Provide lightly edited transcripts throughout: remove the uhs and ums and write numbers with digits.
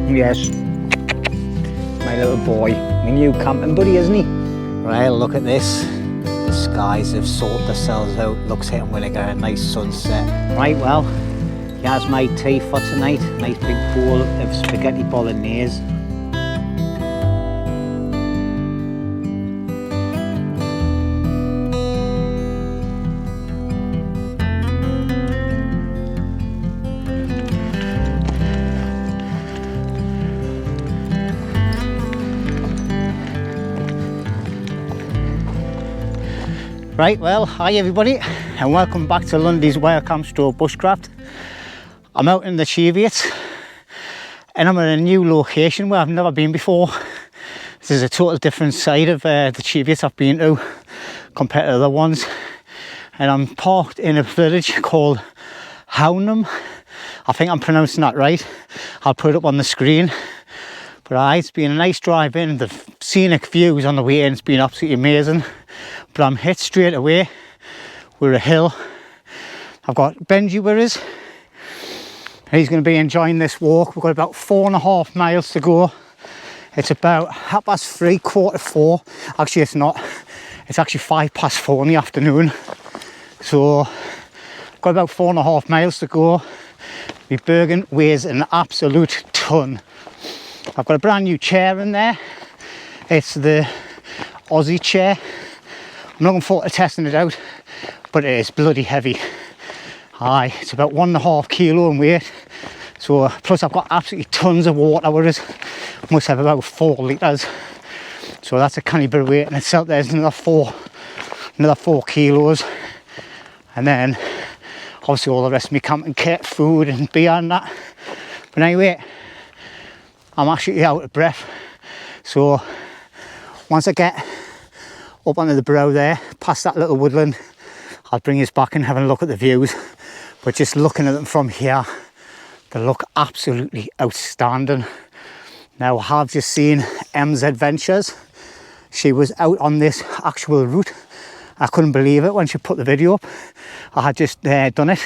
Yes, my little boy, my new camping buddy, isn't he? Right, look at this. The skies have sorted themselves out. Looks like I'm going to get a nice sunset. Right, well, here's my tea for tonight. Nice big bowl of spaghetti bolognese. Right, well, hi everybody, and welcome back to LUNDY'S Wirecamp Store Bushcraft. I'm out in the Cheviot, and I'm at a new location where I've never been before. This is a total different side of the Cheviot I've been to compared to other ones. And I'm parked in a village called Hownham. I think I'm pronouncing that right. I'll put it up on the screen. But it's been a nice drive in. The scenic views on the way in, it's been absolutely amazing. But I'm hit straight away with a hill. I've got Benji with us. He's going to be enjoying this walk. We've got about 4.5 miles to go. It's about 3:30, 4:45. Actually, it's not. It's actually 4:05 in the afternoon. So, I've got about 4.5 miles to go. My Bergen weighs an absolute ton. I've got a brand new chair in there. It's the Ozzy chair. I'm looking forward to testing it out, but it is bloody heavy. It's about 1.5 kilo in weight. So plus I've got absolutely tons of water with it. Must have about 4 litres. So that's a canny bit of weight in itself. There's another 4 kilos. And then obviously all the rest of my camping kit, food and beer and that. But anyway, I'm actually out of breath. So once I get up onto the brow there, past that little woodland, I'll bring us back and have a look at the views. But just looking at them from here, they look absolutely outstanding. Now I have just seen Em's Adventures. She was out on this actual route. I couldn't believe it when she put the video up. I had just done it,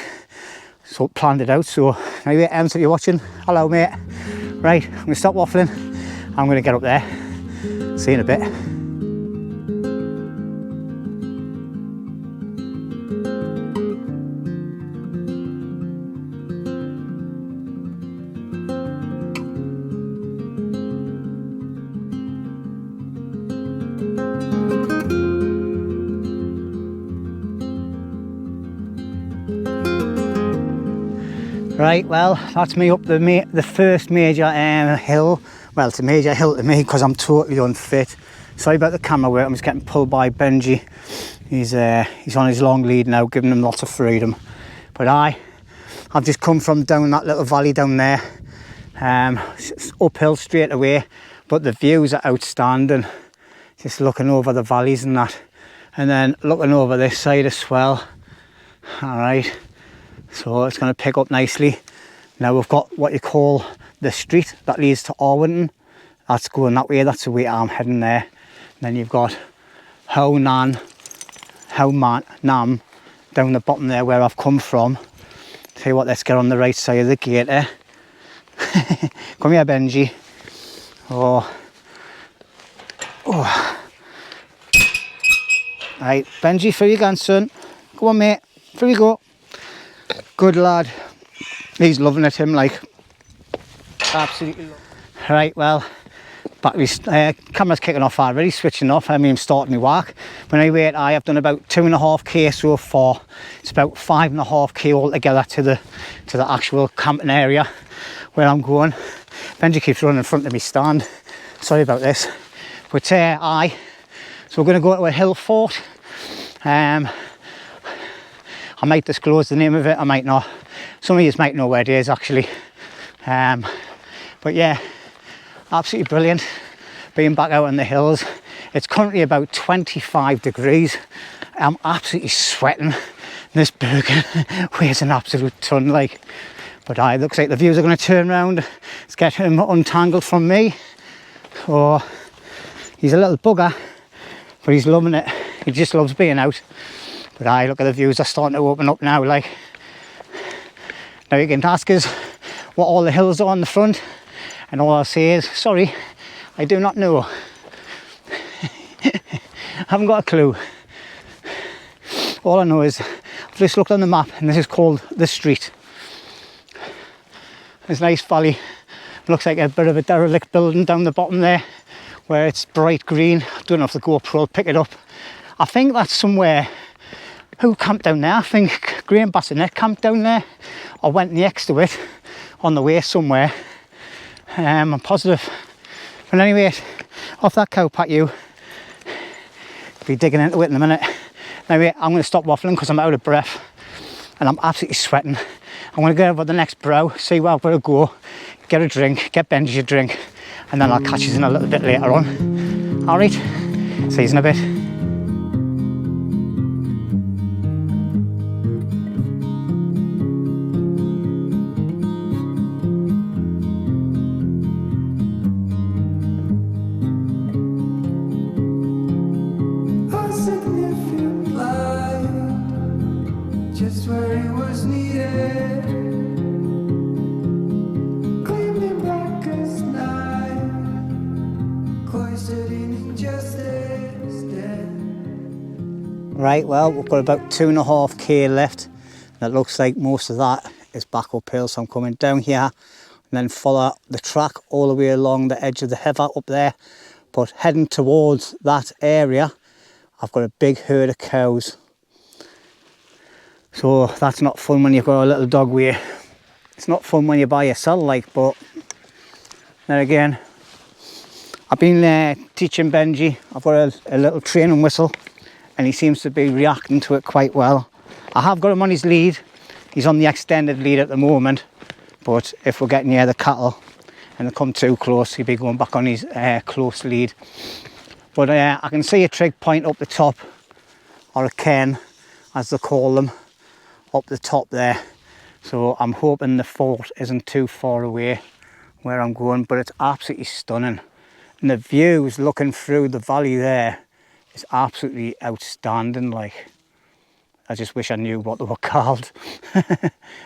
so planned it out. So anyway, Ems, if you're watching, hello mate. Right, I'm gonna stop waffling. I'm gonna get up there. See you in a bit. Right, well, that's me up the first major hill. Well, it's a major hill to me because I'm totally unfit. Sorry about the camera work, I'm just getting pulled by Benji. He's on his long lead now, giving him lots of freedom. But I've just come from down that little valley down there. It's uphill straight away, but the views are outstanding. Just looking over the valleys and that. And then looking over this side as well. All right. So it's going to pick up nicely. Now we've got what you call the street that leads to Arwinton. That's going that way, that's the way I'm heading there. And then you've got Hownham down the bottom there where I've come from. Tell you what, let's get on the right side of the gate there. Come here, Benji. Oh. Right, Benji, through you go, son. Go on, mate. Through you go. Good lad. He's loving it, him, like. Absolutely loving it. Right, well, battery's camera's kicking off already, switching off. I mean, I'm starting my work. But anyway, I have done about 2.5k so far. It's about 5.5k altogether to the actual camping area where I'm going. Benji keeps running in front of me stand. Sorry about this. But so we're going to go to a hill fort. I might disclose the name of it, I might not. Some of you might know where it is actually. But yeah, absolutely brilliant being back out in the hills. It's currently about 25 degrees. I'm absolutely sweating. This Bergen weighs an absolute ton, like. But it looks like the views are going to turn around. Let's get him untangled from me. Oh, he's a little bugger, but he's loving it. He just loves being out. But look at the views are starting to open up now, like. Now you can ask us what all the hills are on the front, And all I'll say is, sorry, I do not know. I haven't got a clue. All I know is I've just looked on the map and this is called the street. There's a nice valley. Looks like a bit of a derelict building down the bottom there where it's bright green. I don't know if the GoPro will pick it up. I think that's somewhere. Who camped down there? I think Graham Bassinet camped down there or went next to it on the way somewhere. I'm positive. But anyway, off that cow patio. Be digging into it in a minute. Anyway, I'm going to stop waffling because I'm out of breath and I'm absolutely sweating. I'm going to go over the next brow, see where I've got to go, get a drink, get Benji a drink, and then I'll catch you in a little bit later on. Alright, see you in a bit. Right, well, we've got about 2.5k left. And it looks like most of that is back uphill, so I'm coming down here and then follow the track all the way along the edge of the heather up there. But heading towards that area, I've got a big herd of cows. So that's not fun when you've got a little dog with you. It's not fun when you're by yourself, like, but then again, I've been teaching Benji. I've got a little training whistle and he seems to be reacting to it quite well. I have got him on his lead. He's on the extended lead at the moment, but if we're getting near the cattle and they come too close, he'll be going back on his close lead. But I can see a trig point up the top, or a cairn as they call them, up the top there. So I'm hoping the fort isn't too far away where I'm going, but it's absolutely stunning. And the views looking through the valley there is absolutely outstanding. Like, I just wish I knew what they were called.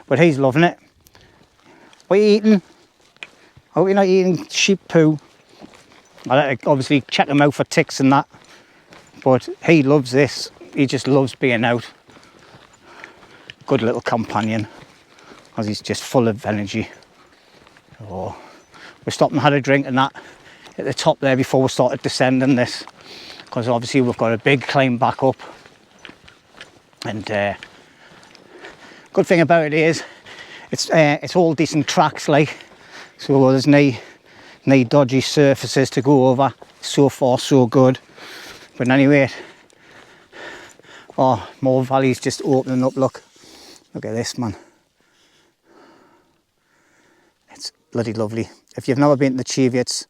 But he's loving it. What are you eating? I hope you're not eating sheep poo. I obviously check him out for ticks and that, but he loves this. He just loves being out. Good little companion, because he's just full of energy. Oh, we stopped and had a drink and that at the top there before we started descending this, because obviously we've got a big climb back up. And good thing about it is it's all decent tracks, like, so there's no dodgy surfaces to go over. So far so good. But anyway, oh, more valleys just opening up. Look at this, man. It's bloody lovely. If you've never been to the Cheviots,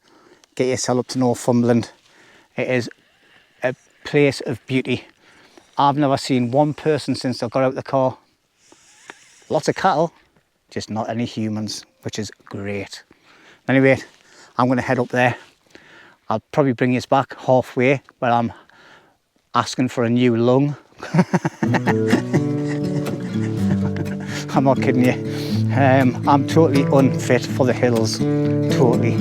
get yourself up to Northumberland. It is a place of beauty. I've never seen one person since I got out of the car. Lots of cattle, just not any humans, which is great. Anyway, I'm going to head up there. I'll probably bring you back halfway where I'm asking for a new lung. I'm not kidding you. I'm totally unfit for the hills, totally.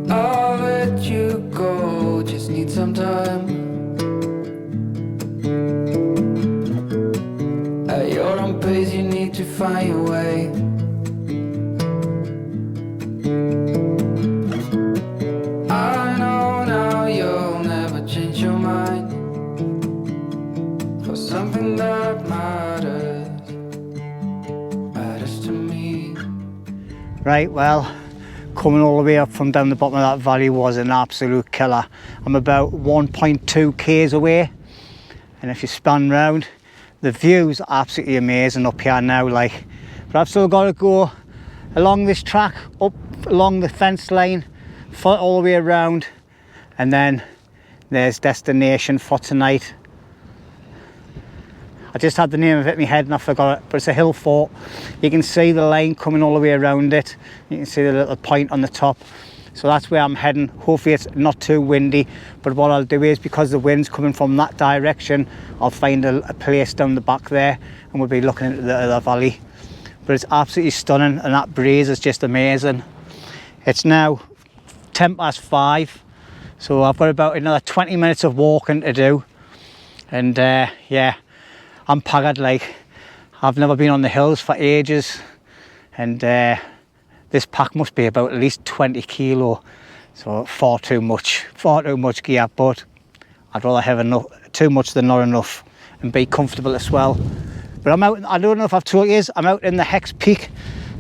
I'll let you go, just need some time. At your own pace, you need to find your way. I know now you'll never change your mind for something that matters to me. Right, well, coming all the way up from down the bottom of that valley was an absolute killer. I'm about 1.2 k's away, and if you span round, the view's absolutely amazing up here now, like. But I've still got to go along this track, up along the fence line, foot all the way around, and then there's destination for tonight. I just had the name of it in my head and I forgot it, but it's a hill fort. You can see the line coming all the way around it. You can see the little point on the top. So that's where I'm heading. Hopefully it's not too windy, but what I'll do is, because the wind's coming from that direction, I'll find a place down the back there and we'll be looking into the other valley. But it's absolutely stunning, and that breeze is just amazing. It's now 5:10, so I've got about another 20 minutes of walking to do. And yeah, I'm paggered. Like, I've never been on the hills for ages, and this pack must be about at least 20 kilo, so far too much gear. But I'd rather have enough, too much than not enough, and be comfortable as well. But I'm out, I don't know if I've told you, I'm out in the hexpeak.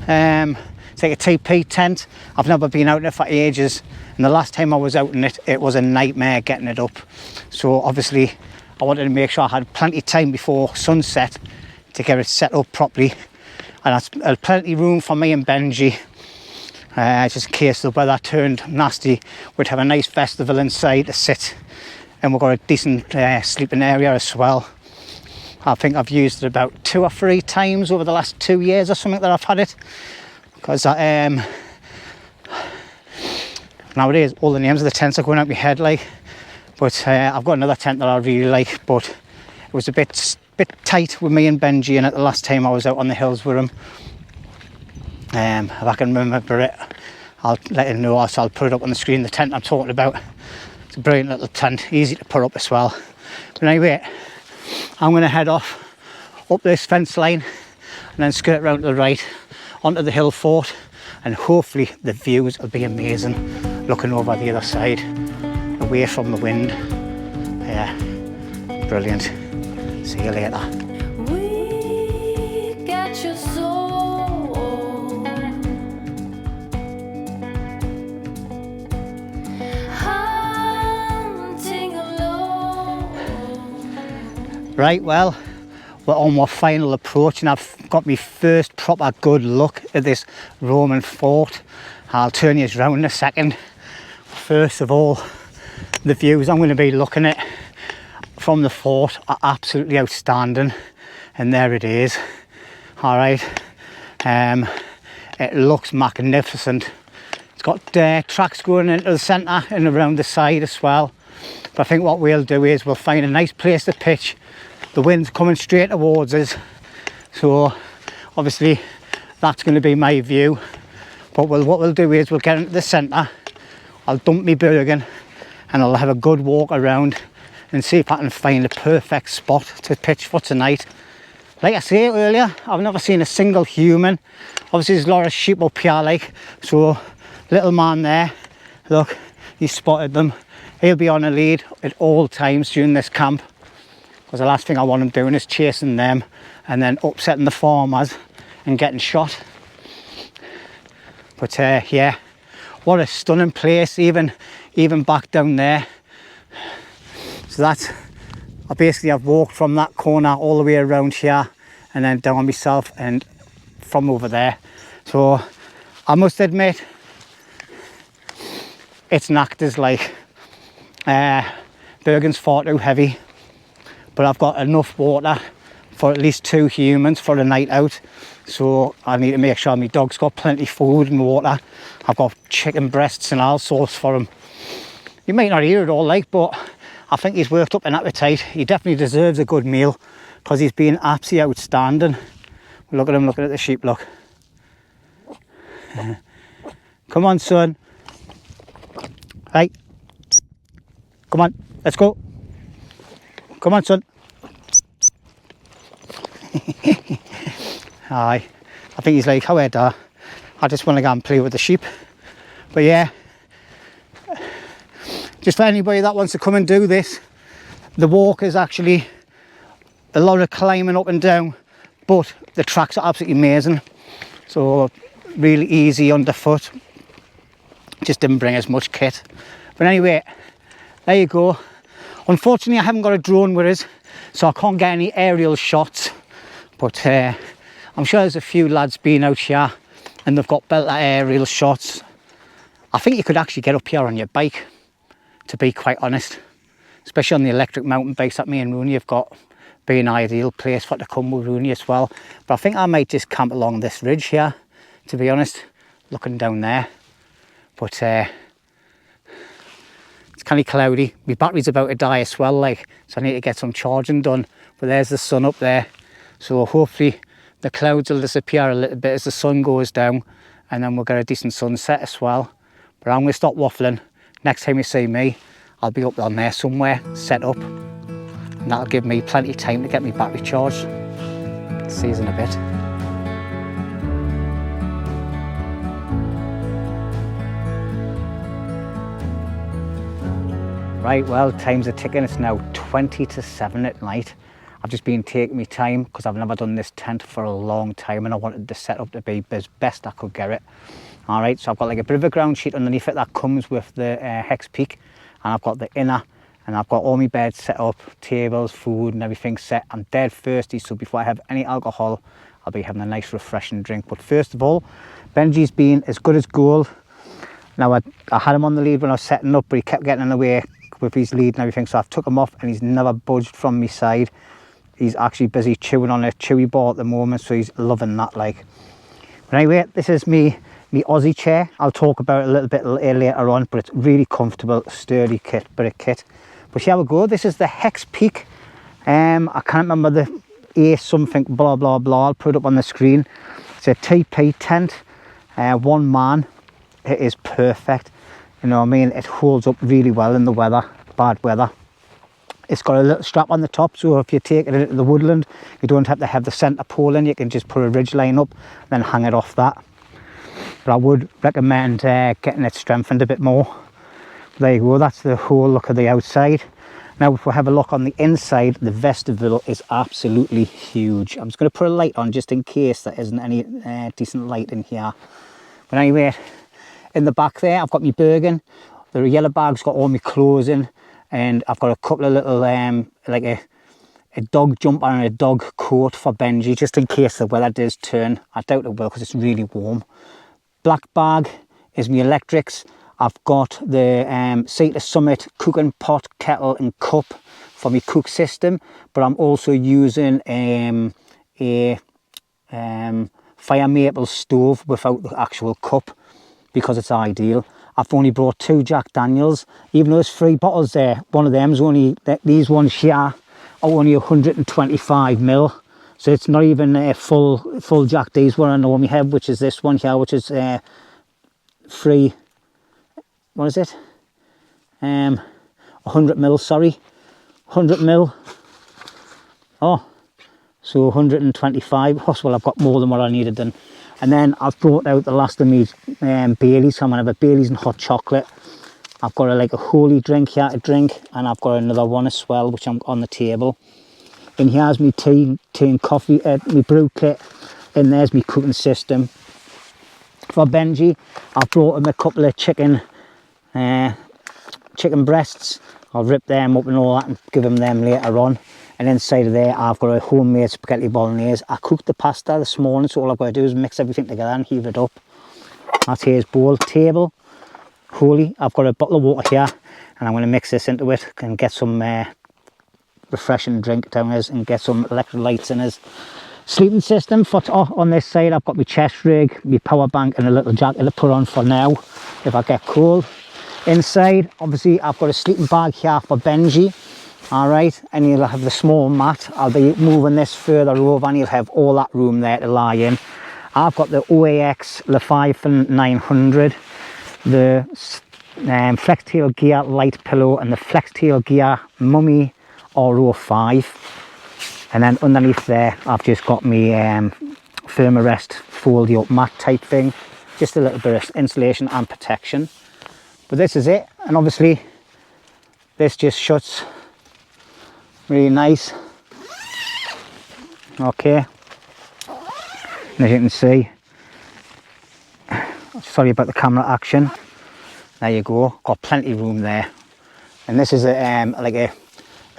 It's like a tipi tent. I've never been out in it for ages, and the last time I was out in it, it was a nightmare getting it up. So obviously I wanted to make sure I had plenty of time before sunset to get it set up properly, and there's plenty of room for me and Benji. Just in case the weather turned nasty, we'd have a nice festival inside to sit, and we've got a decent sleeping area as well. I think I've used it about 2 or 3 times over the last 2 years or something that I've had it, because nowadays all the names of the tents are going out my head, like. But I've got another tent that I really like, but it was a bit tight with me and Benji in it the last time I was out on the hills with him. If I can remember it, I'll let you know, so I'll put it up on the screen, the tent I'm talking about. It's a brilliant little tent, easy to put up as well. But anyway, I'm going to head off up this fence line and then skirt round to the right onto the hill fort, and hopefully the views will be amazing looking over the other side, away from the wind. Yeah, brilliant. See you later. We got your soul, hunting alone. Right, well, we're on my final approach, and I've got my first proper good look at this Roman fort. I'll turn you around in a second. First of all, the views I'm going to be looking at from the fort are absolutely outstanding, and there it is. All right, it looks magnificent. It's got tracks going into the centre and around the side as well. But I think what we'll do is we'll find a nice place to pitch. The wind's coming straight towards us, so obviously that's going to be my view. But what we'll do is we'll get into the centre, I'll dump my Bergen, and I'll have a good walk around and see if I can find a perfect spot to pitch for tonight. Like I said earlier, I've never seen a single human. Obviously there's a lot of sheep up here, like, so little man there, look, he spotted them. He'll be on a lead at all times during this camp, because the last thing I want him doing is chasing them and then upsetting the farmers and getting shot. But yeah, what a stunning place, even back down there. So that's, I've walked from that corner all the way around here and then down myself and from over there. So I must admit, it's knacked us, like. Bergen's far too heavy, but I've got enough water for at least 2 humans for a night out. So I need to make sure my dog's got plenty of food and water. I've got chicken breasts and all sorts for him. You might not hear it all, like, but I think he's worked up an appetite. He definitely deserves a good meal because he's been absolutely outstanding. Look at him looking at the sheep, look. Come on, son. Right. Come on, let's go. Come on, son. Aye, I think he's like, how I just want to go and play with the sheep. But yeah, just for anybody that wants to come and do this, the walk is actually a lot of climbing up and down, but the tracks are absolutely amazing. So really easy underfoot. Just didn't bring as much kit. But anyway, there you go. Unfortunately, I haven't got a drone with us, so I can't get any aerial shots. But I'm sure there's a few lads been out here and they've got better aerial shots. I think you could actually get up here on your bike, to be quite honest. Especially on the electric mountain bikes that me and Roney have got. Be an ideal place for it to come with Roney as well. But I think I might just camp along this ridge here, to be honest, looking down there. But kind of cloudy. My battery's about to die as well, like, so I need to get some charging done. But there's the sun up there, so hopefully the clouds will disappear a little bit as the sun goes down, and then we'll get a decent sunset as well. But I'm going to stop waffling. Next time you see me, I'll be up on there somewhere, set up, and that'll give me plenty of time to get my battery charged. See you in a bit. Right, well, time's are ticking. It's now 20 to 7 at night. I've just been taking my time because I've never done this tent for a long time, and I wanted the setup to be as best I could get it. All right, so I've got like a bit of a ground sheet underneath it that comes with the hexpeak, and I've got the inner, and I've got all my beds set up, tables, food and everything set. I'm dead thirsty, so before I have any alcohol, I'll be having a nice refreshing drink. But first of all, Benji's been as good as gold. Now I had him on the lead when I was setting up, but he kept getting in the way with his lead and everything, so I've took him off and he's never budged from my side. He's actually busy chewing on a chewy ball at the moment, so he's loving that, like. But anyway, this is me Ozzy chair. I'll talk about it a little bit later on, but it's really comfortable, sturdy bit of kit. But here we go. This is the hexpeak. I can't remember the A something blah blah blah. I'll put it up on the screen. It's a tipi tent, one man. It is perfect. You know what I mean? It holds up really well in the weather, bad weather. It's got a little strap on the top, so if you take it into the woodland, you don't have to have the centre pole in. You can just put a ridge line up and then hang it off that. But I would recommend getting it strengthened a bit more. There you go, that's the whole look of the outside. Now if we have a look on the inside, the vestibule is absolutely huge. I'm just going to put a light on just in case there isn't any decent light in here. But anyway, in the back there, I've got my Bergen. The yellow bag's got all my clothes in, and I've got a couple of little, like a dog jumper and a dog coat for Benji, just in case the weather does turn. I doubt it will because it's really warm. Black bag is my electrics. I've got the Cedar Summit cooking pot, kettle and cup for my cook system, but I'm also using a fire maple stove without the actual cup, because it's ideal. I've only brought 2 Jack Daniels, even though there's 3 bottles there. One of them's only, these ones here are only 125 ml, so it's not even a full Jack D's one I normally have, which is this one here, which is free. What is it? 100 ml, sorry, 100 ml. Oh, so 125. Oh, well, I've got more than what I needed then. And then I've brought out the last of me Baileys. So I'm gonna have a Baileys and hot chocolate. I've got like a holy drink here to drink, and I've got another one as well, which I'm on the table. And here's me tea and coffee, my brew kit, and there's my cooking system. For Benji, I've brought him a couple of chicken breasts. I'll rip them up and all that and give him them later on. And inside of there, I've got a homemade spaghetti bolognese. I cooked the pasta this morning, so all I've got to do is mix everything together and heat it up. That's his bowl. Table, holy. I've got a bottle of water here, and I'm going to mix this into it and get some refreshing drink down his, and get some electrolytes in his. Sleeping system for on this side, I've got my chest rig, my power bank and a little jacket to put on for now if I get cold. Inside, obviously, I've got a sleeping bag here for Benji. All right, and you'll have the small mat. I'll be moving this further over and you'll have all that room there to lie in. I've got the OAX Leviathan 900, the Flextailgear light pillow, and the Flextailgear Mummy RO5. And then underneath there, I've just got my Thermarest fold up mat type thing. Just a little bit of insulation and protection. But this is it, and obviously this just shuts really nice. Okay, and as you can see, sorry about the camera action, there you go, got plenty of room there. And this is like a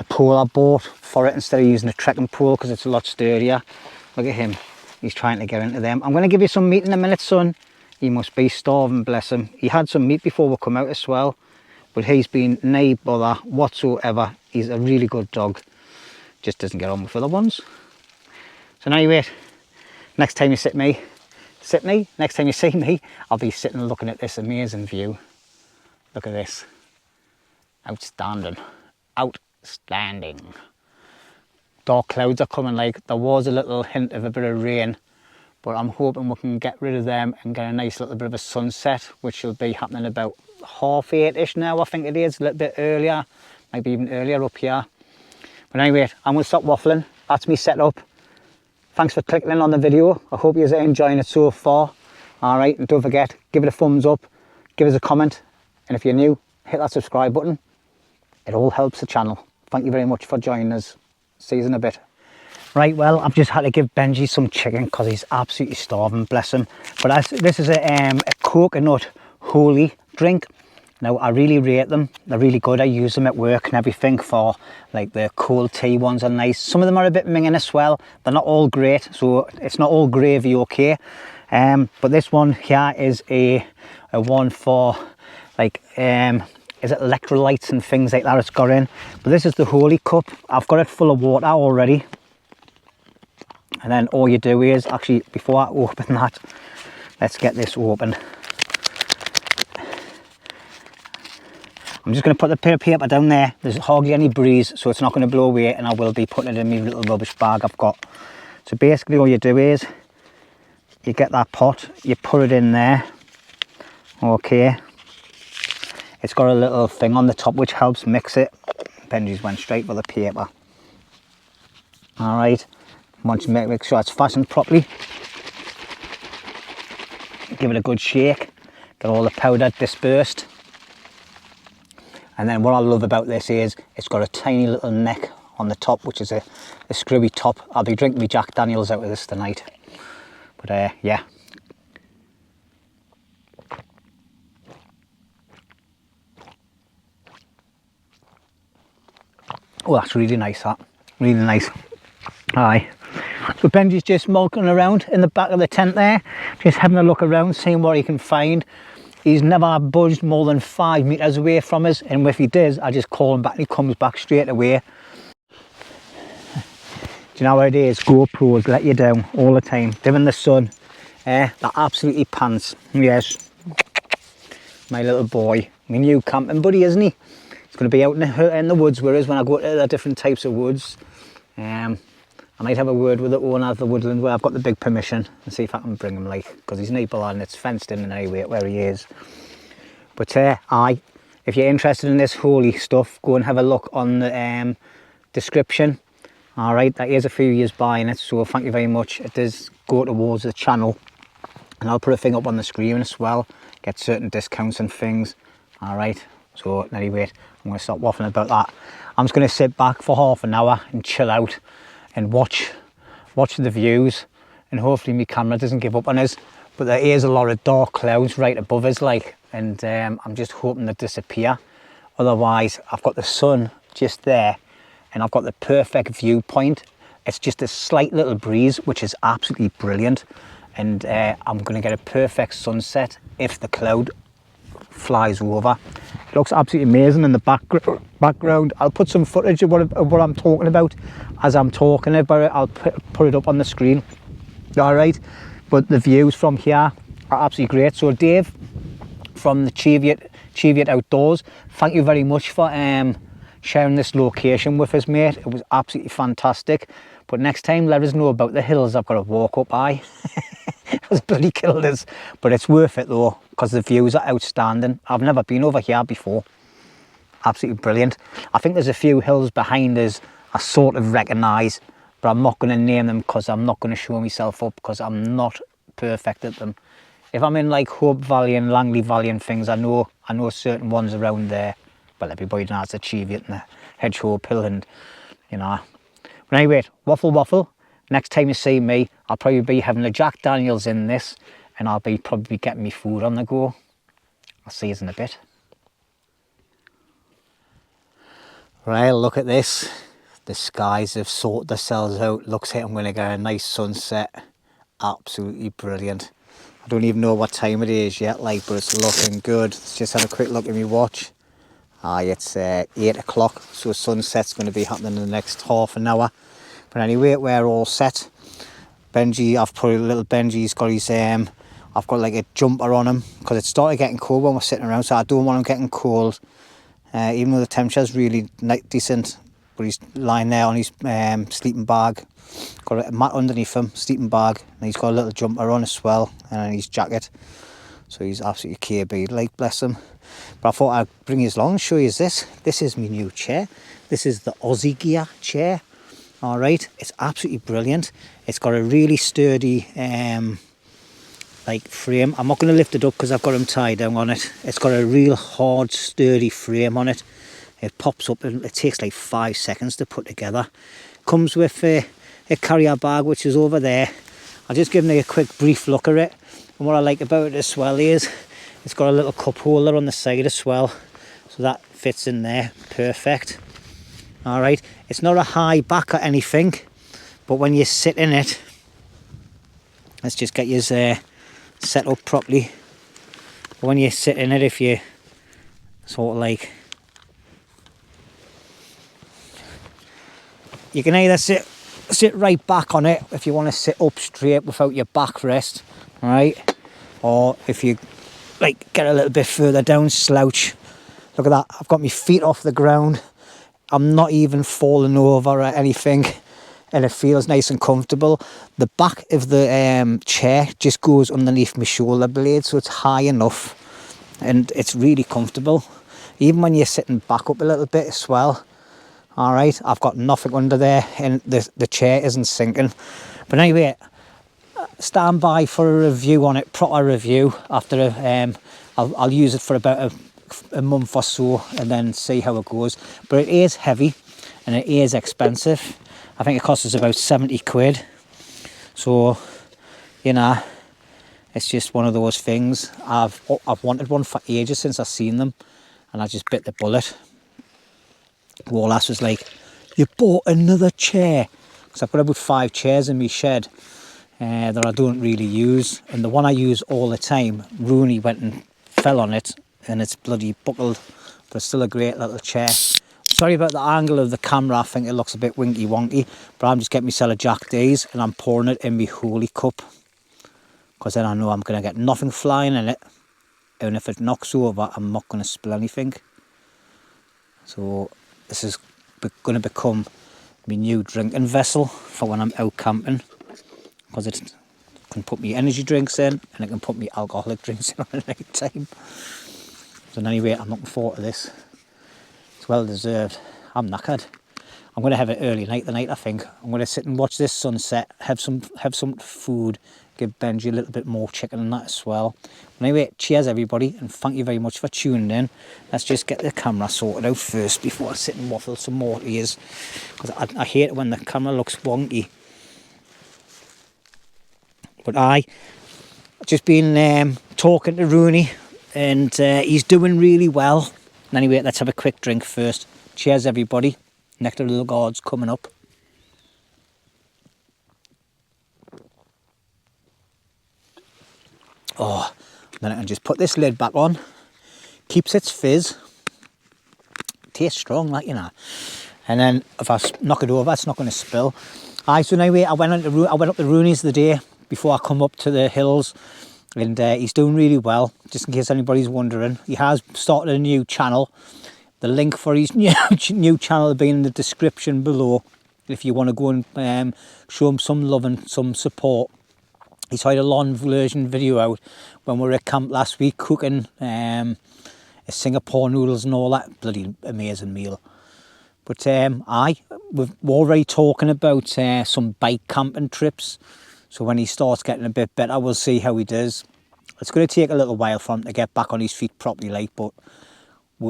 pole I bought for it instead of using a trekking pole, because it's a lot sturdier. Look at him, he's trying to get into them. I'm going to give you some meat in a minute, son. He must be starving, bless him. He had some meat before we come out as well, but he's been no bother whatsoever. He's a really good dog, just doesn't get on with other ones. So now you wait, next time you next time you see me, I'll be sitting looking at this amazing view. Look at this, Outstanding. Outstanding. Dark clouds are coming, like there was a little hint of a bit of rain, but I'm hoping we can get rid of them and get a nice little bit of a sunset, which will be happening about 8:30ish now, I think it is, a little bit earlier, maybe even earlier up here. But anyway, I'm going to stop waffling. That's me set up. Thanks for clicking in on the video. I hope you're enjoying it so far. Alright, and don't forget, give it a thumbs up, give us a comment, and if you're new, hit that subscribe button. It all helps the channel. Thank you very much for joining us. See you in a bit. Right, well, I've just had to give Benji some chicken because he's absolutely starving, bless him. But this is a coconut holy drink. Now, I really rate them. They're really good. I use them at work and everything for, like, the cold tea ones are nice. Some of them are a bit minging as well. They're not all great, so it's not all gravy, okay? But this one here is a one for, like, is it electrolytes and things like that it's got in. But this is the holy cup. I've got it full of water already. And then all you do is, actually, before I open that, let's get this open. I'm just going to put the bit of paper down there. There's hardly any breeze, so it's not going to blow away, and I will be putting it in my little rubbish bag I've got. So basically all you do is, you get that pot, you put it in there, okay. It's got a little thing on the top which helps mix it. Benji's went straight for the paper. Alright, once you make sure it's fastened properly, give it a good shake, get all the powder dispersed. And then what I love about this is it's got a tiny little neck on the top, which is a screwy top. I'll be drinking my Jack Daniels out of this tonight. But yeah. Oh, that's really nice, that. Really nice. Aye. So Benji's just mulking around in the back of the tent there, just having a look around, seeing what he can find. He's never budged more than 5 meters away from us, and if he does, I just call him back and he comes back straight away. Do you know what it is? GoPros let you down all the time. Them in the sun, they're absolutely pants. Yes, my little boy, my new camping buddy, isn't he? He's going to be out in the woods with us when I go to the different types of woods. I might have a word with the owner of the woodland where I've got the big permission and see if I can bring him, like, because he's neighbour and it's fenced in anyway where he is. But aye, if you're interested in this holy stuff, go and have a look on the description. Alright, that is a few years buying it, so thank you very much. It does go towards the channel, and I'll put a thing up on the screen as well, get certain discounts and things. Alright, so anyway, I'm going to stop waffling about that. I'm just going to sit back for half an hour and chill out and watch the views, and hopefully my camera doesn't give up on us. But there is a lot of dark clouds right above us, like, and I'm just hoping they disappear. Otherwise, I've got the sun just there and I've got the perfect viewpoint. It's just a slight little breeze, which is absolutely brilliant, and I'm going to get a perfect sunset if the cloud flies over. It looks absolutely amazing in the background. I'll put some footage of what I'm talking about as I'm talking about it. I'll put it up on the screen. Alright, but the views from here are absolutely great. So Dave from the Cheviot Outdoors, thank you very much for sharing this location with us, mate. It was absolutely fantastic. But next time, let us know about the hills I've got to walk up. It was bloody killed us, but it's worth it though, because the views are outstanding. I've never been over here before. Absolutely brilliant. I think there's a few hills behind us I sort of recognise, but I'm not going to name them because I'm not going to show myself up, because I'm not perfect at them. If I'm in like Hope Valley and Langley Valley and things, I know certain ones around there. Well, everybody knows the Cheviot and the Hedgehope Hill, and you know. But anyway, waffle. Next time you see me, I'll probably be having a Jack Daniels in this, and I'll be probably getting me food on the go. I'll see you in a bit. Right, look at this. The skies have sorted themselves out. Looks like I'm going to get a nice sunset. Absolutely brilliant. I don't even know what time it is yet, like, but it's looking good. Let's just have a quick look at my watch. It's 8 o'clock, so sunset's going to be happening in the next half an hour. But anyway, we're all set. Benji, I've put a little Benji's got his I've got like a jumper on him because it started getting cold when we're sitting around, so I don't want him getting cold. even though the temperature's really decent. But he's lying there on his sleeping bag. Got a mat underneath him, sleeping bag, and he's got a little jumper on as well, and then his jacket. So he's absolutely KB, like, bless him. But I thought I'd bring you along and show you this. This is my new chair. This is the Ozzy gear chair. All right, it's absolutely brilliant. It's got a really sturdy like frame. I'm not going to lift it up because I've got him tied down on it. It's got a real hard, sturdy frame on it. It pops up and it takes like 5 seconds to put together. Comes with a carrier bag, which is over there. I'll just give you a quick brief look at it. And what I like about it as well is it's got a little cup holder on the side as well. So that fits in there, perfect. All right, it's not a high back or anything, but when you sit in it, let's just get you set up properly. When you sit in it, if you sort of like, you can either sit right back on it if you want to sit up straight without your back rest, right? Or if you like get a little bit further down, slouch. Look at that, I've got my feet off the ground. I'm not even falling over or anything, and it feels nice and comfortable. The back of the chair just goes underneath my shoulder blade, so it's high enough and it's really comfortable. Even when you're sitting back up a little bit as well. All right, I've got nothing under there and the chair isn't sinking. But anyway, stand by for a review on it, proper review. After I'll use it for about a month or so and then see how it goes. But it is heavy and it is expensive. I think it costs us about 70 quid. So, you know, it's just one of those things. I've wanted one for ages since I've seen them, and I just bit the bullet. Wallace was like, you bought another chair, because I've got about 5 chairs in my shed that I don't really use, and the one I use all the time, Roney went and fell on it and it's bloody buckled, but it's still a great little chair. Sorry about the angle of the camera, I think it looks a bit winky wonky, but I'm just getting myself a Jack D's and I'm pouring it in my holy cup, because then I know I'm going to get nothing flying in it, and if it knocks over I'm not going to spill anything. So this is going to become my new drinking vessel for when I'm out camping, because it can put me energy drinks in and it can put me alcoholic drinks in on a night time. So anyway, I'm looking forward to this. It's well deserved. I'm knackered. I'm going to have an early night tonight, I think. I'm going to sit and watch this sunset, have some food, give Benji a little bit more chicken and that as well. Anyway, cheers everybody, and thank you very much for tuning in. Let's just get the camera sorted out first before I sit and waffle some more to yous, because I hate it when the camera looks wonky. But I've just been talking to Roney, and he's doing really well. Anyway, let's have a quick drink first. Cheers everybody. Nectar of the Gods coming up. Oh, then I can just put this lid back on. Keeps its fizz. Tastes strong, like, you know. And then if I knock it over, it's not going to spill. So anyway, I went up to Roney's the day before I come up to the hills, and he's doing really well. Just in case anybody's wondering, he has started a new channel. The link for his new channel will be in the description below if you want to go and show him some love and some support. He's had a long version video out when we were at camp last week cooking Singapore noodles and all that. Bloody amazing meal. But we're already talking about some bike camping trips. So when he starts getting a bit better, we'll see how he does. It's going to take a little while for him to get back on his feet properly, like, but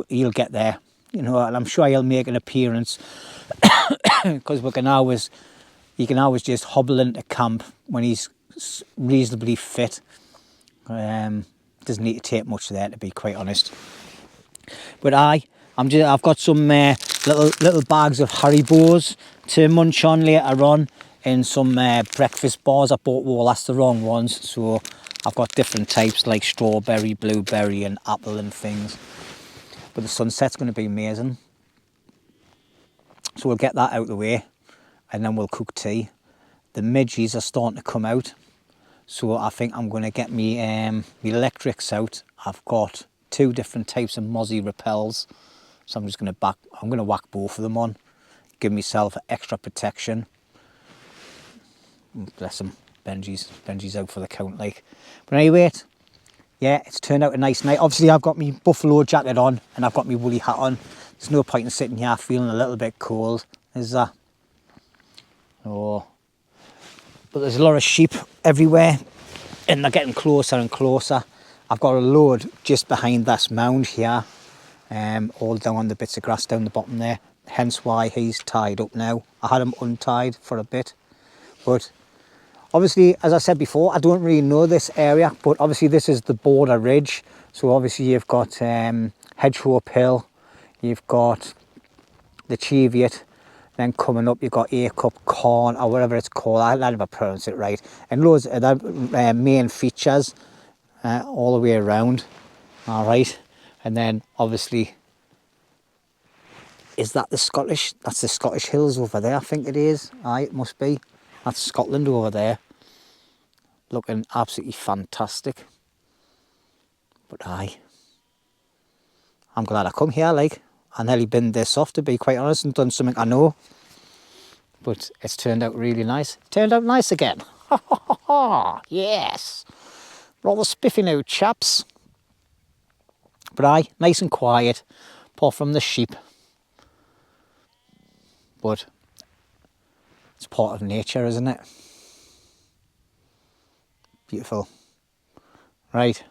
he'll get there, you know, and I'm sure he'll make an appearance, because he can always just hobble into camp when he's reasonably fit. Doesn't need to take much there, to be quite honest. But I've got some little bags of Haribos to munch on later on, and some breakfast bars. I bought that's the wrong ones, so I've got different types like strawberry, blueberry and apple and things. But the sunset's going to be amazing. So we'll get that out of the way and then we'll cook tea. The midges are starting to come out, so I think I'm going to get me electrics out. I've got 2 different types of Mozzie repels, So I'm just going to whack both of them on, give myself extra protection. Bless him, Benji's out for the count, like. But anyway, yeah, it's turned out a nice night. Obviously, I've got my buffalo jacket on and I've got my woolly hat on. There's no point in sitting here feeling a little bit cold, is there? Oh, but there's a lot of sheep everywhere and they're getting closer and closer. I've got a load just behind this mound here, all down on the bits of grass down the bottom there. Hence why he's tied up now. I had him untied for a bit, but obviously, as I said before, I don't really know this area, but obviously this is the border ridge. So obviously you've got Hedgehope Hill, you've got the Cheviot, then coming up you've got Acup Corn, or whatever it's called, I never pronounce it right, and loads of other main features all the way around, all right. And then obviously, is that the Scottish, that's the Scottish Hills over there, I think it is. Aye, it must be. That's Scotland over there. Looking absolutely fantastic. But aye, I'm glad I come here, like. I nearly binned this off, to be quite honest, and done something I know. But it's turned out really nice. It turned out nice again. Ha ha ha ha, yes. Rather spiffy now, chaps. But aye, nice and quiet, apart from the sheep. But it's part of nature, isn't it? Beautiful. Right,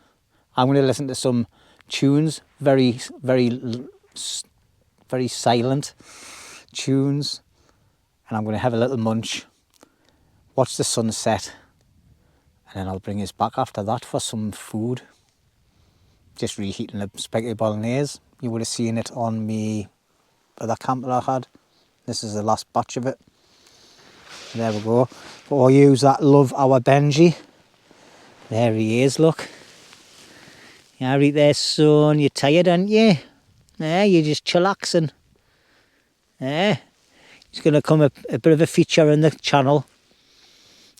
I'm going to listen to some tunes, very silent tunes, and I'm going to have a little munch, watch the sunset, and then I'll bring us back after that for some food. Just reheating a spaghetti bolognese. You would have seen it on me other camp that I had. This is the last batch of it. There we go. For all you that love our Benji, there he is, look. Yeah, right there, son. You're tired, aren't you? Yeah, you're just chillaxing. Yeah. He's going to come a bit of a feature in the channel.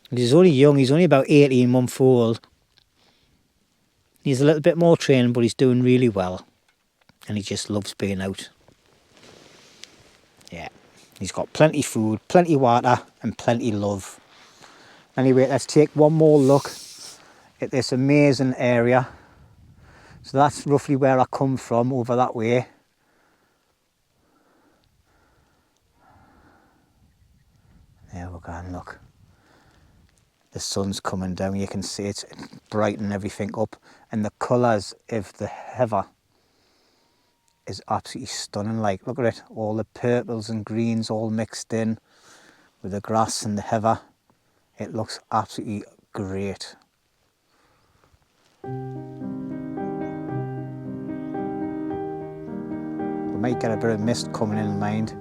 He's only young. He's only about 18 months old. He's a little bit more trained, but he's doing really well. And he just loves being out. Yeah. He's got plenty food, plenty water, and plenty love. Anyway, let's take one more look at this amazing area. So that's roughly where I come from, over that way. There we go, and look. The sun's coming down, you can see it's brightening everything up. And the colours of the heather is absolutely stunning. Like, look at it, all the purples and greens all mixed in with the grass and the heather. It looks absolutely great. We might get a bit of mist coming in mind,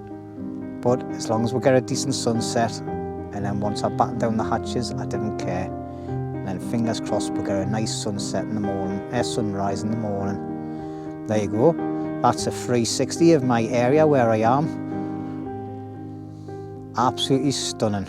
but as long as we get a decent sunset, and then once I batten down the hatches, I didn't care. And then fingers crossed we'll get a nice sunset in the morning, sunrise in the morning. There you go. That's a 360 of my area where I am. Absolutely stunning.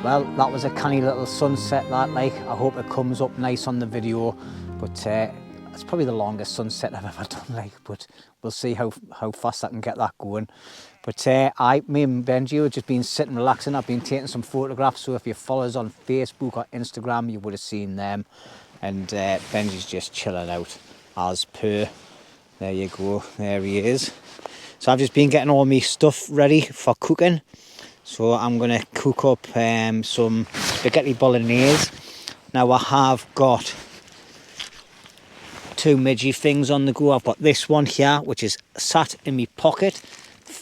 Well, that was a canny little sunset, that, like. I hope it comes up nice on the video, but it's probably the longest sunset I've ever done, like, but we'll see how fast I can get that going. But me and Benji have just been sitting relaxing. I've been taking some photographs, so if you follow us on Facebook or Instagram, you would have seen them. And Benji's just chilling out as per. There you go, there he is. So I've just been getting all my stuff ready for cooking. So I'm going to cook up some spaghetti bolognese. Now I have got two midgy things on the go. I've got this one here, which is sat in my pocket,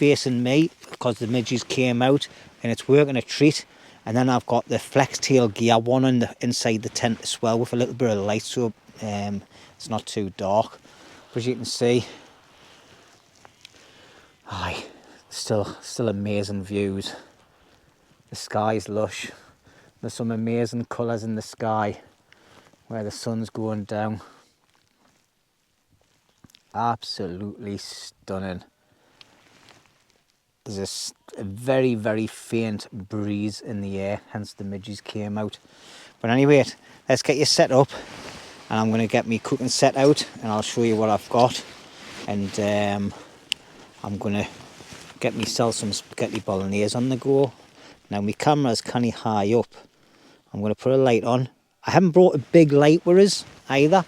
facing me because the midges came out, and it's working a treat. And then I've got the Flextailgear one on the inside the tent as well, with a little bit of light, so it's not too dark. But as you can see, aye, still amazing views. The sky's lush. There's some amazing colours in the sky where the sun's going down. Absolutely stunning. There's a very, very faint breeze in the air, hence the midges came out. But anyway, let's get you set up, and I'm going to get me cooking set out, and I'll show you what I've got. And I'm going to get myself some spaghetti bolognese on the go. Now my camera's kind of high up. I'm going to put a light on. I haven't brought a big light with us either,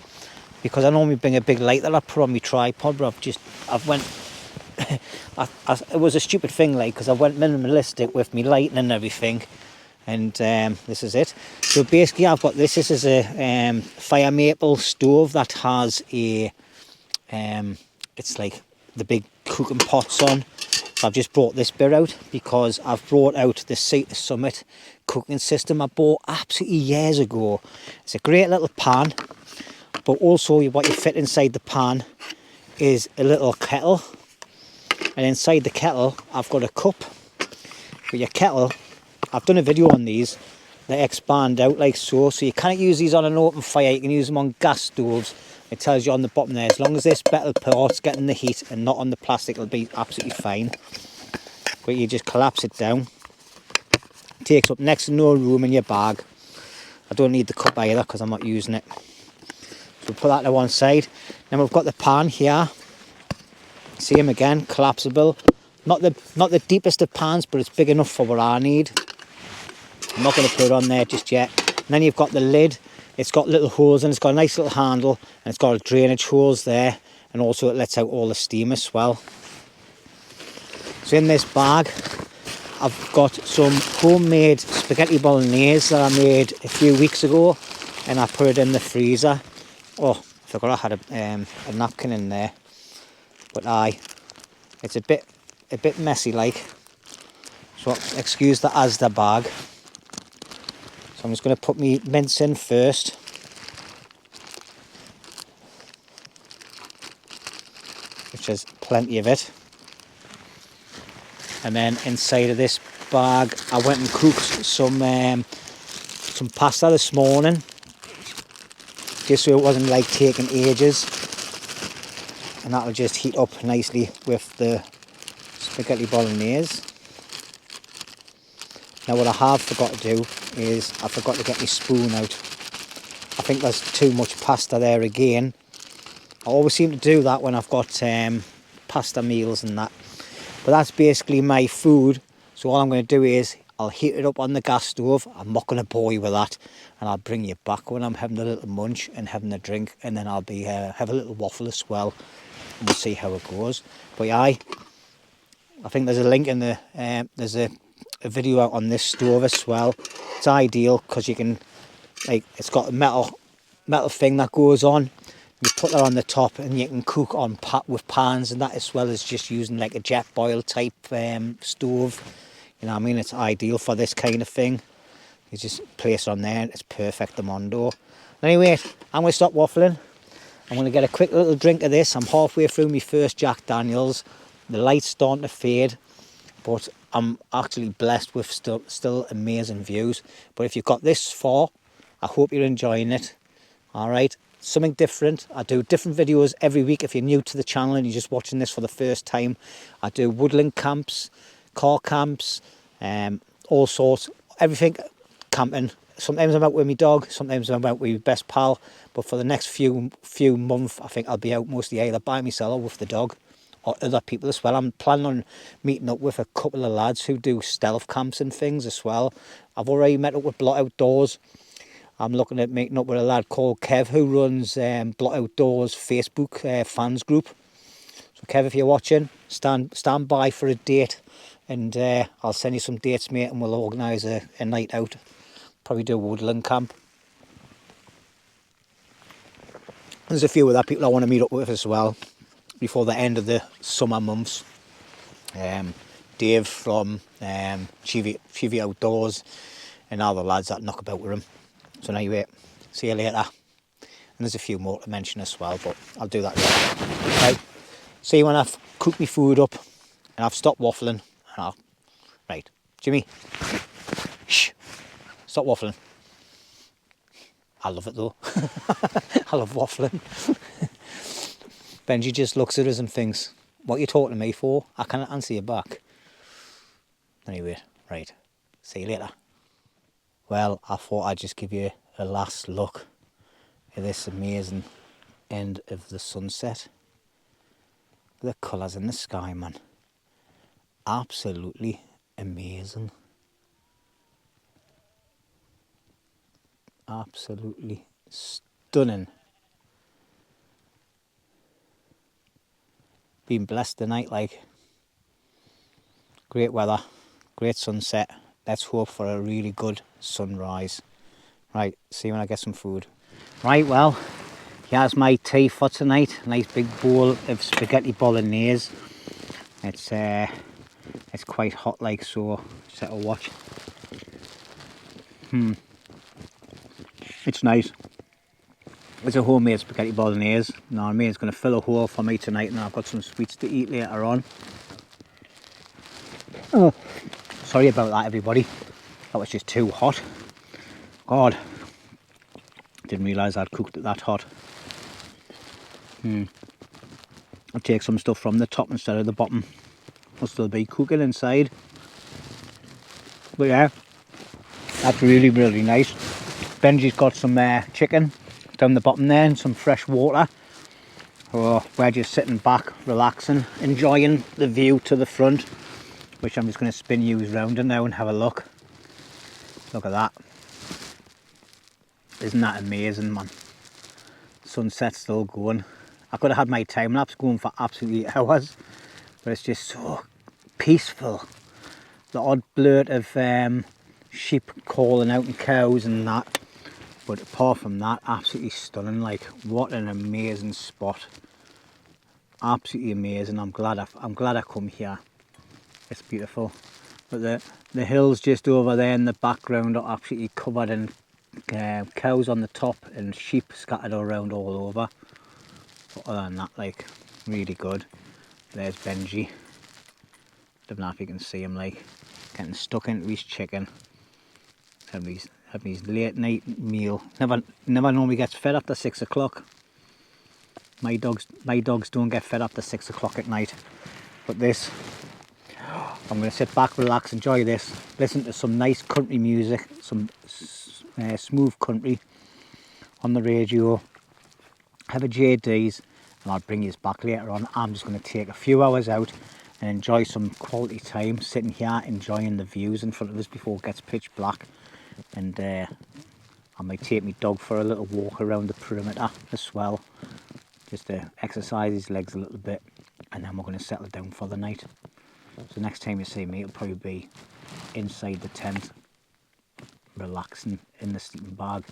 because I normally bring a big light that I put on my tripod, but I've went it was a stupid thing, like, because I went minimalistic with me lighting and everything, and this is it. So basically I've got this is a fire maple stove that has a it's like the big cooking pots on. So I've just brought this bit out because I've brought out the Sea to Summit cooking system I bought absolutely years ago. It's a great little pan, but also what you fit inside the pan is a little kettle, and inside the kettle I've got a cup. But your kettle, I've done a video on these, they expand out like so, so you can't use these on an open fire, you can use them on gas stoves. It tells you on the bottom there, as long as this metal part's getting the heat and not on the plastic, it'll be absolutely fine. But you just collapse it down. It takes up next to no room in your bag. I don't need the cup either because I'm not using it. So put that to one side. Then we've got the pan here. Same again, collapsible. Not the deepest of pans, but it's big enough for what I need. I'm not going to put it on there just yet. And then you've got the lid. It's got little holes, and it's got a nice little handle, and it's got a drainage hose there, and also it lets out all the steam as well. So in this bag I've got some homemade spaghetti bolognese that I made a few weeks ago, and I put it in the freezer. Oh, I forgot I had a napkin in there. But it's a bit messy like, so excuse the Asda bag. So I'm just going to put me mince in first. Which is plenty of it. And then inside of this bag I went and cooked some pasta this morning, just so it wasn't like taking ages. And that'll just heat up nicely with the spaghetti bolognese. Now what I have forgot to do is I forgot to get my spoon out. I think there's too much pasta there again. I always seem to do that when I've got pasta meals and that. But that's basically my food. So all I'm going to do is I'll heat it up on the gas stove. I'm not going to bore you with that. And I'll bring you back when I'm having a little munch and having a drink. And then I'll be have a little waffle as well. And we'll see how it goes. But yeah, I think there's a link in the there's a video out on this stove as well. It's ideal because you can, like, it's got a metal thing that goes on. You put that on the top and you can cook on with pans and that, as well as just using like a jet boil type stove. You know what I mean? It's ideal for this kind of thing. You just place it on there and it's perfect, the mondo. Anyway, I'm going to stop waffling. I'm going to get a quick little drink of this. I'm halfway through my first Jack Daniels. The light's starting to fade, but I'm actually blessed with still amazing views. But if you've got this far, I hope you're enjoying it. All right, something different. I do different videos every week. If you're new to the channel and you're just watching this for the first time, I do woodland camps, car camps, all sorts, everything camping. Sometimes I'm out with my dog, sometimes I'm out with my best pal. But for the next few months, I think I'll be out mostly either by myself or with the dog, or other people as well. I'm planning on meeting up with a couple of lads who do stealth camps and things as well. I've already met up with Blot Outdoors. I'm looking at meeting up with a lad called Kev who runs Blot Outdoors Facebook fans group. So Kev, if you're watching, stand by for a date, and I'll send you some dates, mate, and we'll organise a night out. Probably do a woodland camp. There's a few other people I want to meet up with as well before the end of the summer months. Dave from Chivy Outdoors, and all the lads that knock about with him. So anyway, see you later. And there's a few more to mention as well, but I'll do that later. Right, see you when I've cooked my food up and I've stopped waffling. And right, Jimmy, shh, stop waffling. I love it though. I love waffling. Benji just looks at us and thinks, what are you talking to me for? I can't answer you back. Anyway, right, see you later. Well, I thought I'd just give you a last look at this amazing end of the sunset. The colours in the sky, man. Absolutely amazing. Absolutely stunning. Been blessed tonight, like. Great weather, great sunset. Let's hope for a really good sunrise. Right, see you when I get some food. Right, well, here's my tea for tonight. Nice big bowl of spaghetti bolognese. It's quite hot, like, so just have a watch. It's nice. It's a homemade spaghetti bolognese. You know what I mean? It's going to fill a hole for me tonight, and I've got some sweets to eat later on. Oh, sorry about that, everybody. That was just too hot. God, didn't realise I'd cooked it that hot. I'll take some stuff from the top instead of the bottom. Will still be cooking inside. But yeah, that's really, really nice. Benji's got some chicken down the bottom there and some fresh water. So we're just sitting back, relaxing, enjoying the view to the front, which I'm just going to spin you round it now and have a look. Look at that. Isn't that amazing, man? Sunset's still going. I could have had my time lapse going for absolutely hours, but it's just so peaceful. The odd blurt of sheep calling out and cows and that, but apart from that, absolutely stunning. Like, what an amazing spot. Absolutely amazing. I'm glad I come here. It's beautiful. But the hills just over there in the background are absolutely covered in cows on the top and sheep scattered around all over. But other than that, like, really good. There's Benji. Don't know if you can see him, like, getting stuck into his chicken. Having his late night meal. Never normally gets fed after 6 o'clock. My dogs don't get fed after 6 o'clock at night. But this, I'm going to sit back, relax, enjoy this, listen to some nice country music, some smooth country on the radio, have a JD's, and I'll bring you back later on. I'm just going to take a few hours out and enjoy some quality time sitting here enjoying the views in front of us before it gets pitch black. And I might take my dog for a little walk around the perimeter as well, just to exercise his legs a little bit, and then we're going to settle down for the night. So next time you see me, it'll probably be inside the tent, relaxing in the sleeping bag,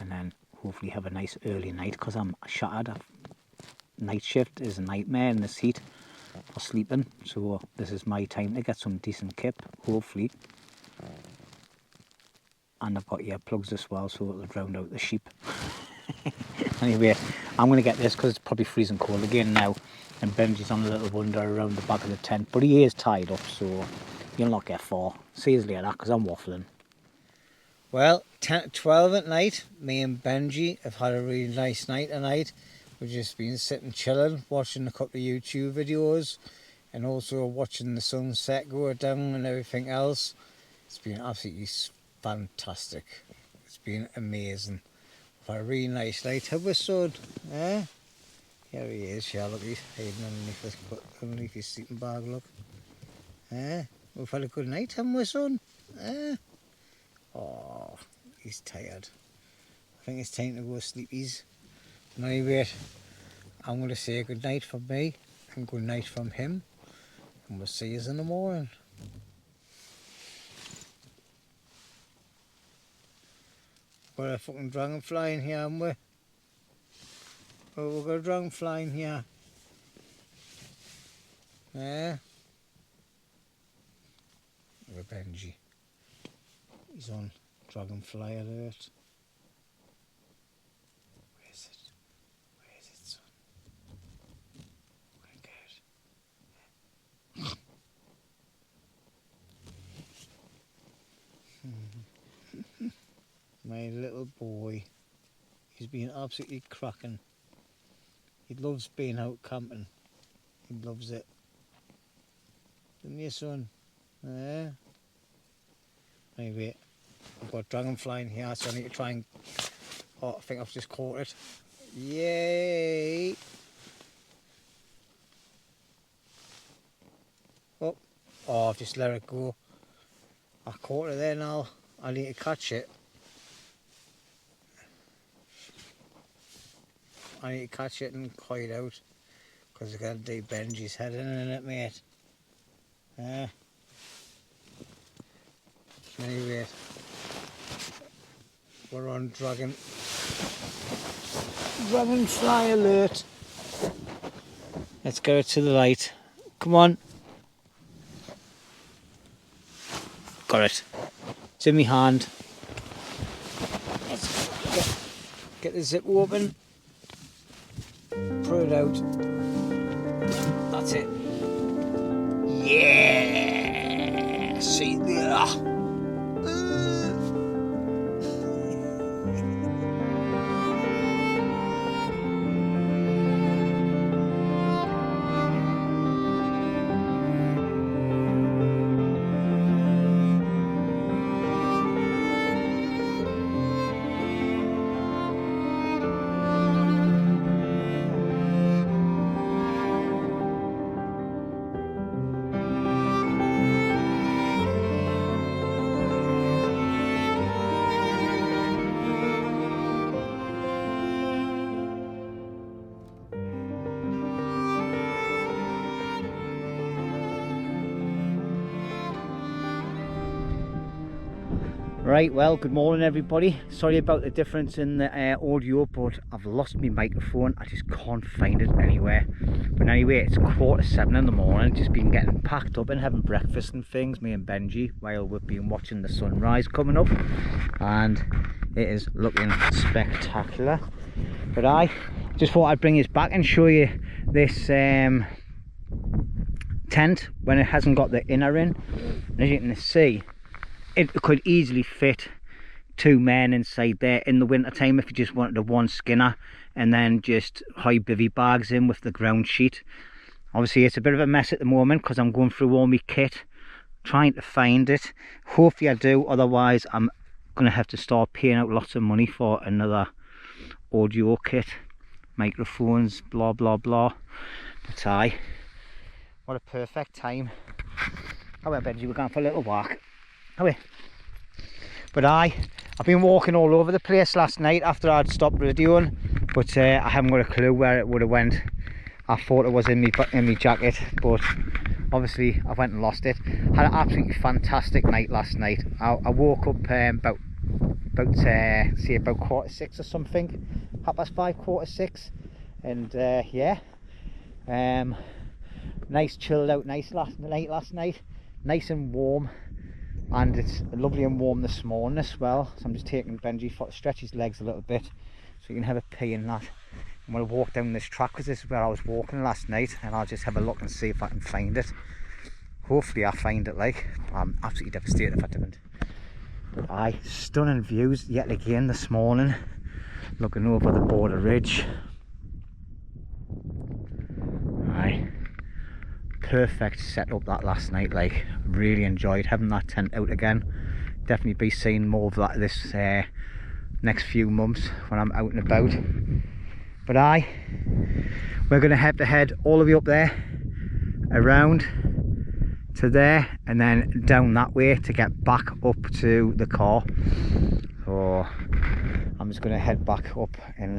and then hopefully have a nice early night, because I'm shattered. Night shift is a nightmare in this heat for sleeping, so this is my time to get some decent kip, hopefully. And I've got earplugs as well, so it'll drown out the sheep. Anyway, I'm going to get this because it's probably freezing cold again now, and Benji's on a little wander around the back of the tent, but he is tied up, so you'll not get far. See you later, because I'm waffling. Well, 10 to 12 at night, me and Benji have had a really nice night tonight. We've just been sitting chilling, watching a couple of YouTube videos, and also watching the sunset go down and everything else. It's been absolutely fantastic. It's been amazing. We've had a really nice night, have we, son? Eh? Here he is, yeah, look, he's hiding underneath his sleeping bag, look. Eh? We've had a good night, haven't we, son? Eh? Oh, he's tired. I think it's time to go sleepies. Anyway, I'm going to say good night from me and good night from him, and we'll see you in the morning. Got a fucking dragonfly in here, haven't we? Oh, we've got a dragonfly in here. Yeah. with Benji. He's on dragonfly alert. Where's it? Where is it, son? Where My little boy. He's been absolutely cracking. He loves being out camping. He loves it. Isn't he, son? Yeah. Anyway, I've got dragonfly in here, so I need to try and... Oh, I think I've just caught it. Yay! Oh, I've just let it go. I caught it there now. I need to catch it. I need to catch it and hide out. Because I've got to do Benji's head in it, mate. Anyway, we're on dragonfly alert. Let's get it to the light. Come on. Got it. It's in my hand. Let's get the zip open. Pull it out. That's it. Yeah! See there. Right, well, good morning everybody. Sorry about the difference in the audio, but I've lost my microphone. I just can't find it anywhere. But anyway, it's 7:15 in the morning. Just been getting packed up and having breakfast and things, me and Benji, while we've been watching the sunrise coming up. And it is looking spectacular. But I just thought I'd bring this back and show you this tent when it hasn't got the inner in. As you can see, it could easily fit 2 men inside there in the winter time if you just wanted a one skinner and then just high bivvy bags in with the ground sheet. Obviously it's a bit of a mess at the moment because I'm going through all my kit trying to find it. Hopefully I do, otherwise I'm gonna have to start paying out lots of money for another audio kit, microphones, blah blah blah. But what a perfect time. However, Benji, we're going for a little walk. But I've been walking all over the place last night after I'd stopped videoing, but I haven't got a clue where it would have went. I thought it was in my jacket, but obviously I went and lost it. Had an absolutely fantastic night last night. I woke up about 6:15 or something, 5:30, 6:15, and yeah, nice chilled out night last night, nice and warm. And it's lovely and warm this morning as well, so I'm just taking Benji to stretch his legs a little bit so he can have a pee in that. I'm going to walk down this track because this is where I was walking last night, and I'll just have a look and see if I can find it. Hopefully I find it. Like, I'm absolutely devastated if I didn't. But stunning views yet again this morning, looking over the border ridge. Perfect setup that last night. Like, really enjoyed having that tent out again. Definitely be seeing more of that this next few months when I'm out and about. But we're going to have to head all the way up there, around to there, and then down that way to get back up to the car. So I'm just going to head back up and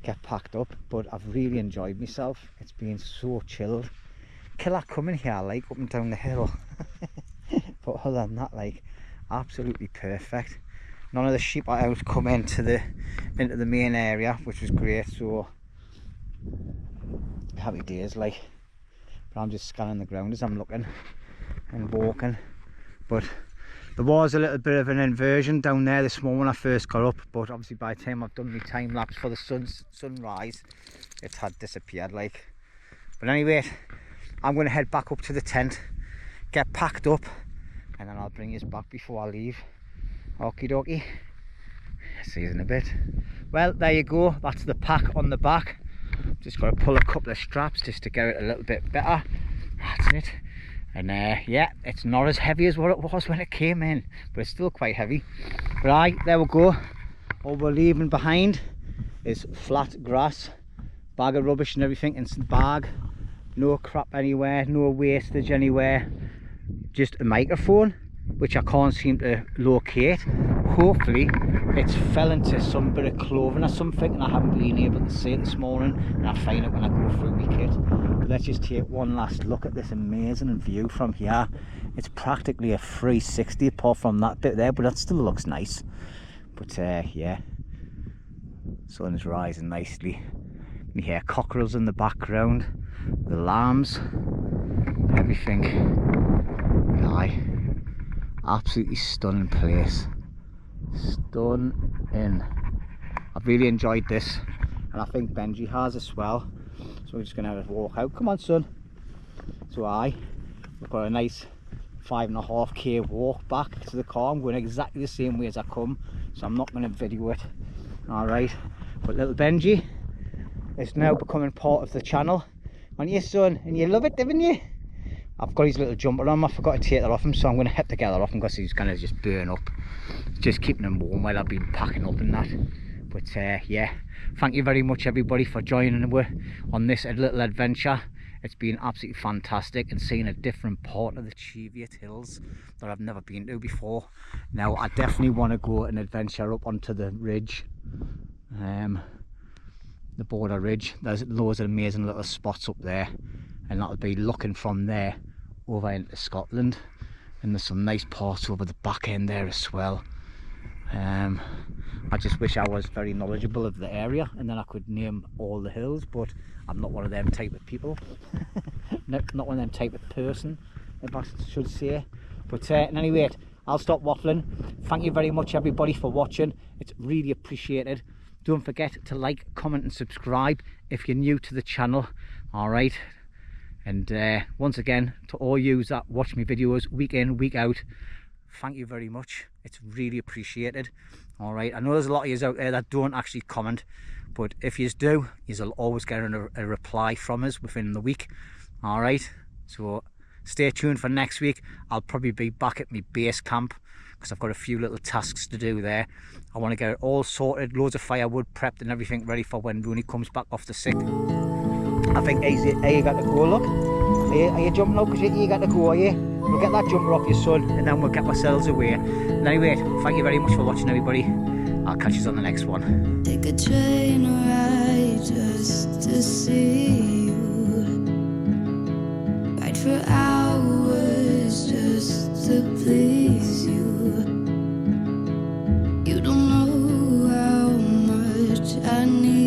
get packed up. But I've really enjoyed myself. It's been so chilled. Killer coming here, like, up and down the hill. But other than that, like, absolutely perfect. None of the sheep are out come into the main area, which was great. So happy days, like. But I'm just scanning the ground as I'm looking and walking. but there was a little bit of an inversion down there this morning when I first got up, but obviously by the time I've done my time lapse for the sunrise, it had disappeared like. But anyway, I'm going to head back up to the tent, get packed up, and then I'll bring you back before I leave. Okie dokie. See you in a bit. Well, there you go, that's the pack on the back. Just got to pull a couple of straps just to get it a little bit better. That's it. And yeah, it's not as heavy as what it was when it came in, but it's still quite heavy. Right, there we go. All we're leaving behind is flat grass, bag of rubbish and everything in the bag. No crap anywhere, no wastage anywhere. Just a microphone, which I can't seem to locate. Hopefully it's fell into some bit of clothing or something and I haven't been able to see it this morning, and I'll find it when I go through my kit. But let's just take one last look at this amazing view from here. It's practically a 360 apart from that bit there, but that still looks nice. But yeah, sun's rising nicely. You hear cockerels in the background, the lambs, everything. Aye, absolutely stunning place. Stunning. I've really enjoyed this, and I think Benji has as well. So we're just going to have a walk out. Come on, son. So we've got a nice 5.5k walk back to the car. I'm going exactly the same way as I come, so I'm not going to video it. Alright, but little Benji is now becoming part of the channel. Aren't you, son? And you love it, didn't you? I've got his little jumper on. I forgot to take that off him, so I'm going to have to get that off him because he's going to just burn up. Just keeping him warm while I've been packing up and that. But yeah, thank you very much everybody for joining me on this little adventure. It's been absolutely fantastic, and seeing a different part of the Cheviot Hills that I've never been to before. Now I definitely want to go and adventure up onto the ridge, the border ridge. There's loads of amazing little spots up there, and that'll be looking from there over into Scotland, and there's some nice parts over the back end there as well. I just wish I was very knowledgeable of the area and then I could name all the hills, but I'm not one of them type of people. Not one of them type of person, if I should say. But anyway, I'll stop waffling. Thank you very much everybody for watching. It's really appreciated. Don't forget to like, comment and subscribe if you're new to the channel. Alright, and once again, to all yous that watch my videos week in, week out, thank you very much. It's really appreciated. Alright, I know there's a lot of yous out there that don't actually comment, but if yous do, you'll always get a reply from us within the week. Alright, so stay tuned for next week. I'll probably be back at my base camp because I've got a few little tasks to do there. I want to get it all sorted, loads of firewood prepped and everything ready for when Roney comes back off the sick. I think you got to go, look. Are you jumping up because you got to go, are you? We'll get that jumper off your son and then we'll get ourselves away. And anyway, thank you very much for watching everybody. I'll catch you on the next one. Take a train ride just to see you. Ride for hours just to please you. You don't know how much I need